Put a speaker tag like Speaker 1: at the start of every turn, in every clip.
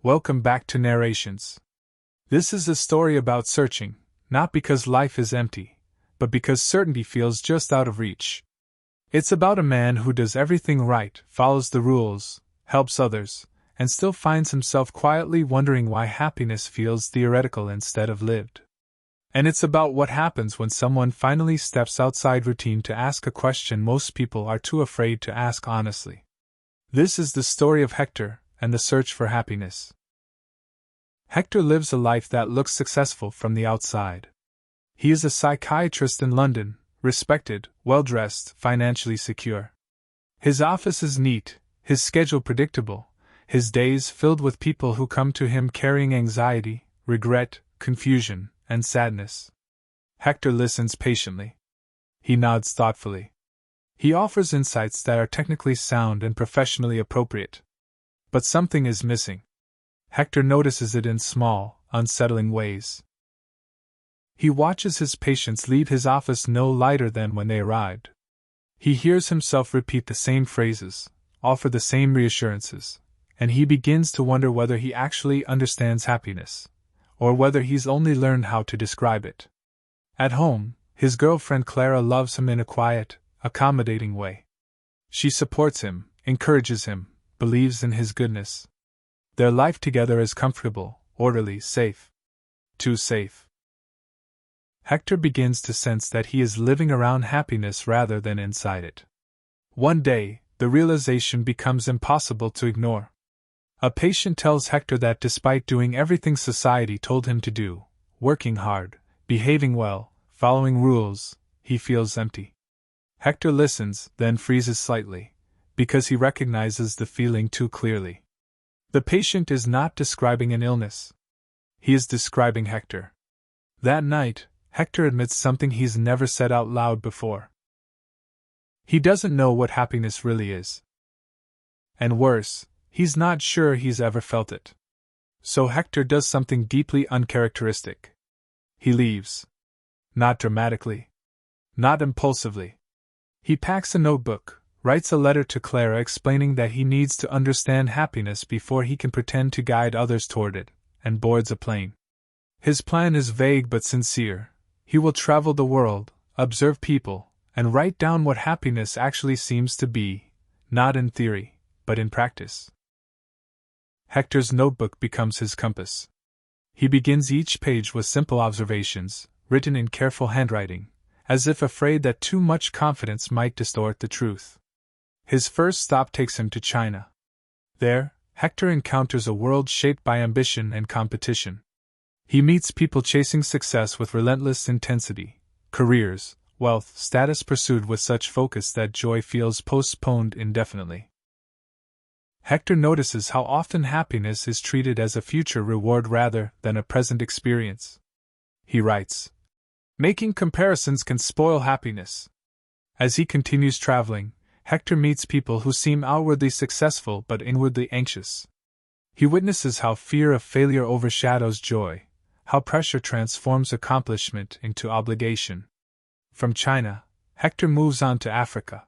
Speaker 1: Welcome back to Narrations. This is a story about searching, not because life is empty, but because certainty feels just out of reach. It's about a man who does everything right, follows the rules, helps others, and still finds himself quietly wondering why happiness feels theoretical instead of lived. And it's about what happens when someone finally steps outside routine to ask a question most people are too afraid to ask honestly. This is the story of Hector and the search for happiness. Hector lives a life that looks successful from the outside. He is a psychiatrist in London, respected, well-dressed, financially secure. His office is neat, his schedule predictable, his days filled with people who come to him carrying anxiety, regret, confusion, and sadness. Hector listens patiently. He nods thoughtfully. He offers insights that are technically sound and professionally appropriate. But something is missing. Hector notices it in small, unsettling ways. He watches his patients leave his office no lighter than when they arrived. He hears himself repeat the same phrases, offer the same reassurances, and he begins to wonder whether he actually understands happiness, or whether he's only learned how to describe it. At home, his girlfriend Clara loves him in a quiet, accommodating way. She supports him, encourages him, believes in his goodness. Their life together is comfortable, orderly, safe. Too safe. Hector begins to sense that he is living around happiness rather than inside it. One day, the realization becomes impossible to ignore. A patient tells Hector that despite doing everything society told him to do, working hard, behaving well, following rules, he feels empty. Hector listens, then freezes slightly, because he recognizes the feeling too clearly. The patient is not describing an illness. He is describing Hector. That night, Hector admits something he's never said out loud before. He doesn't know what happiness really is. And worse, he's not sure he's ever felt it. So Hector does something deeply uncharacteristic. He leaves. Not dramatically. Not impulsively. He packs a notebook, writes a letter to Clara explaining that he needs to understand happiness before he can pretend to guide others toward it, and boards a plane. His plan is vague but sincere. He will travel the world, observe people, and write down what happiness actually seems to be, not in theory, but in practice. Hector's notebook becomes his compass. He begins each page with simple observations, written in careful handwriting, as if afraid that too much confidence might distort the truth. His first stop takes him to China. There, Hector encounters a world shaped by ambition and competition. He meets people chasing success with relentless intensity, careers, wealth, status pursued with such focus that joy feels postponed indefinitely. Hector notices how often happiness is treated as a future reward rather than a present experience. He writes, "Making comparisons can spoil happiness." As he continues traveling, Hector meets people who seem outwardly successful but inwardly anxious. He witnesses how fear of failure overshadows joy, how pressure transforms accomplishment into obligation. From China, Hector moves on to Africa.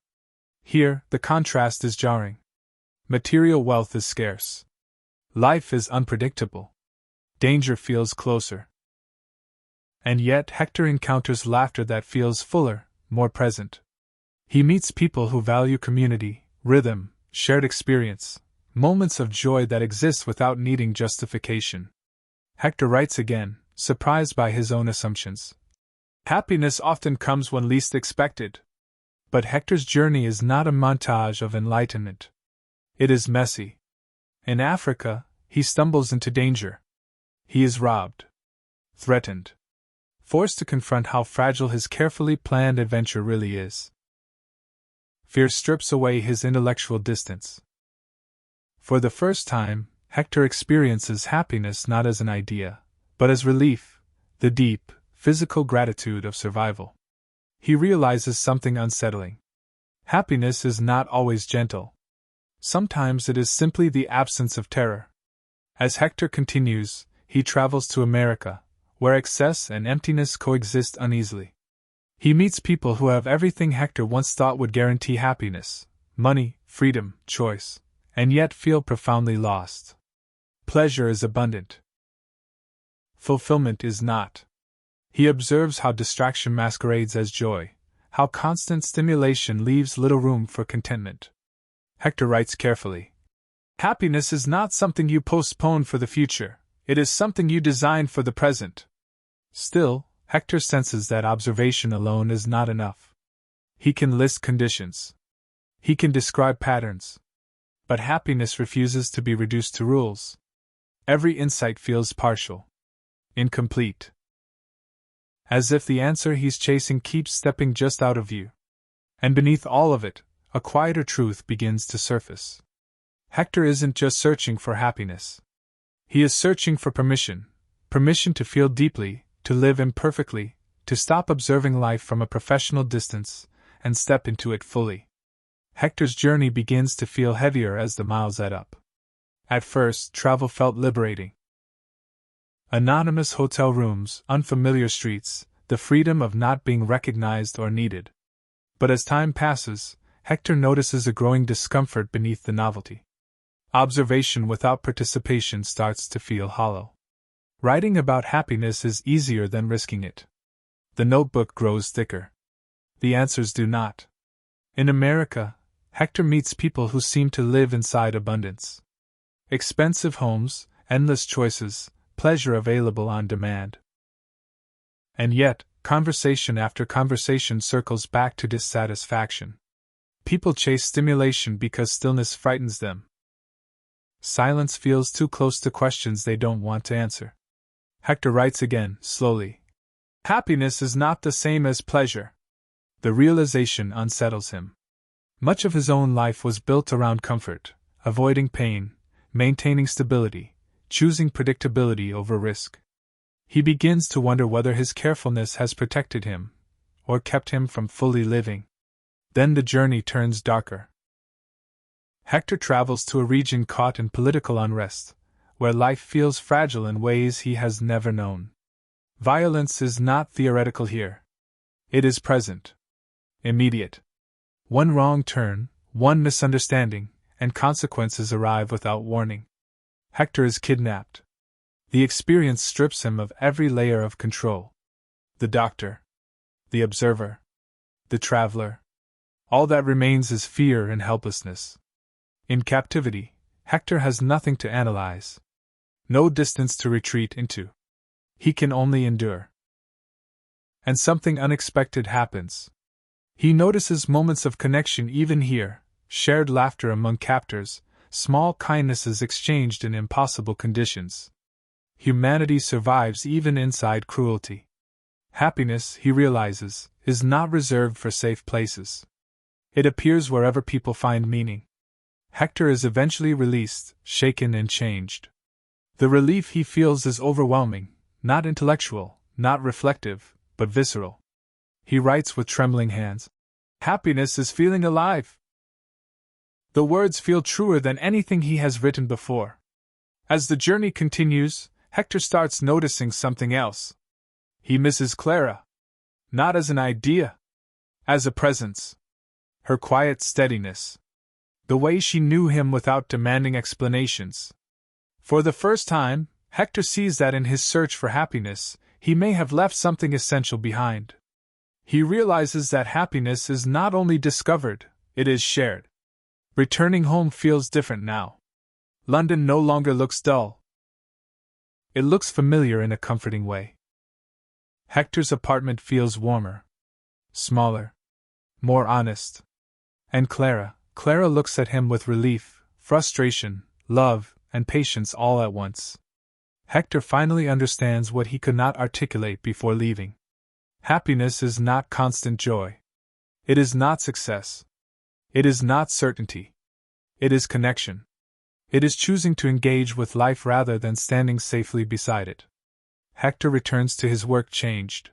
Speaker 1: Here, the contrast is jarring. Material wealth is scarce. Life is unpredictable. Danger feels closer. And yet Hector encounters laughter that feels fuller, more present. He meets people who value community, rhythm, shared experience, moments of joy that exist without needing justification. Hector writes again, surprised by his own assumptions. Happiness often comes when least expected. But Hector's journey is not a montage of enlightenment. It is messy. In Africa, he stumbles into danger. He is robbed. Threatened. Forced to confront how fragile his carefully planned adventure really is. Fear strips away his intellectual distance. For the first time, Hector experiences happiness not as an idea, but as relief, the deep, physical gratitude of survival. He realizes something unsettling. Happiness is not always gentle. Sometimes it is simply the absence of terror. As Hector continues, he travels to America, where excess and emptiness coexist uneasily. He meets people who have everything Hector once thought would guarantee happiness: money, freedom, choice, and yet feel profoundly lost. Pleasure is abundant. Fulfillment is not. He observes how distraction masquerades as joy, how constant stimulation leaves little room for contentment. Hector writes carefully. Happiness is not something you postpone for the future, it is something you design for the present. Still, Hector senses that observation alone is not enough. He can list conditions. He can describe patterns. But happiness refuses to be reduced to rules. Every insight feels partial, incomplete. As if the answer he's chasing keeps stepping just out of view. And beneath all of it, a quieter truth begins to surface. Hector isn't just searching for happiness. He is searching for permission to feel deeply, to live imperfectly, to stop observing life from a professional distance, and step into it fully. Hector's journey begins to feel heavier as the miles add up. At first, travel felt liberating. Anonymous hotel rooms, unfamiliar streets, the freedom of not being recognized or needed. But as time passes, Hector notices a growing discomfort beneath the novelty. Observation without participation starts to feel hollow. Writing about happiness is easier than risking it. The notebook grows thicker. The answers do not. In America, Hector meets people who seem to live inside abundance. Expensive homes, endless choices, pleasure available on demand. And yet, conversation after conversation circles back to dissatisfaction. People chase stimulation because stillness frightens them. Silence feels too close to questions they don't want to answer. Hector writes again, slowly. Happiness is not the same as pleasure. The realization unsettles him. Much of his own life was built around comfort, avoiding pain, maintaining stability, choosing predictability over risk. He begins to wonder whether his carefulness has protected him, or kept him from fully living. Then the journey turns darker. Hector travels to a region caught in political unrest, where life feels fragile in ways he has never known. Violence is not theoretical here. It is present. Immediate. One wrong turn, one misunderstanding, and consequences arrive without warning. Hector is kidnapped. The experience strips him of every layer of control. The doctor, the observer, the traveler. All that remains is fear and helplessness. In captivity, Hector has nothing to analyze. No distance to retreat into. He can only endure. And something unexpected happens. He notices moments of connection even here, shared laughter among captors, small kindnesses exchanged in impossible conditions. Humanity survives even inside cruelty. Happiness, he realizes, is not reserved for safe places. It appears wherever people find meaning. Hector is eventually released, shaken and changed. The relief he feels is overwhelming, not intellectual, not reflective, but visceral. He writes with trembling hands. Happiness is feeling alive. The words feel truer than anything he has written before. As the journey continues, Hector starts noticing something else. He misses Clara. Not as an idea. As a presence. Her quiet steadiness. The way she knew him without demanding explanations. For the first time, Hector sees that in his search for happiness, he may have left something essential behind. He realizes that happiness is not only discovered, it is shared. Returning home feels different now. London no longer looks dull. It looks familiar in a comforting way. Hector's apartment feels warmer, smaller, more honest. And Clara looks at him with relief, frustration, love, and patience all at once. Hector finally understands what he could not articulate before leaving. Happiness is not constant joy. It is not success. It is not certainty. It is connection. It is choosing to engage with life rather than standing safely beside it. Hector returns to his work changed.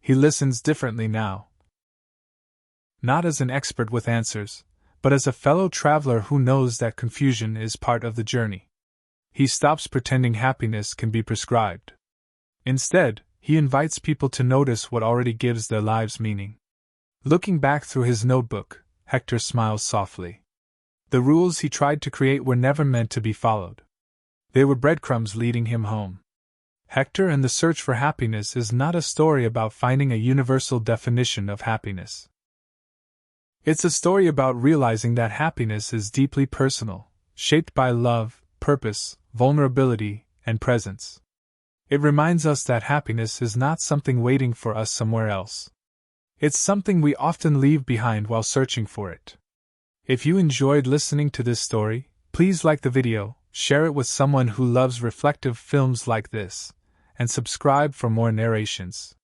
Speaker 1: He listens differently now. Not as an expert with answers, but as a fellow traveler who knows that confusion is part of the journey. He stops pretending happiness can be prescribed. Instead, he invites people to notice what already gives their lives meaning. Looking back through his notebook, Hector smiles softly. The rules he tried to create were never meant to be followed. They were breadcrumbs leading him home. Hector and the Search for Happiness is not a story about finding a universal definition of happiness. It's a story about realizing that happiness is deeply personal, shaped by love, purpose, vulnerability, and presence. It reminds us that happiness is not something waiting for us somewhere else. It's something we often leave behind while searching for it. If you enjoyed listening to this story, please like the video, share it with someone who loves reflective films like this, and subscribe for more narrations.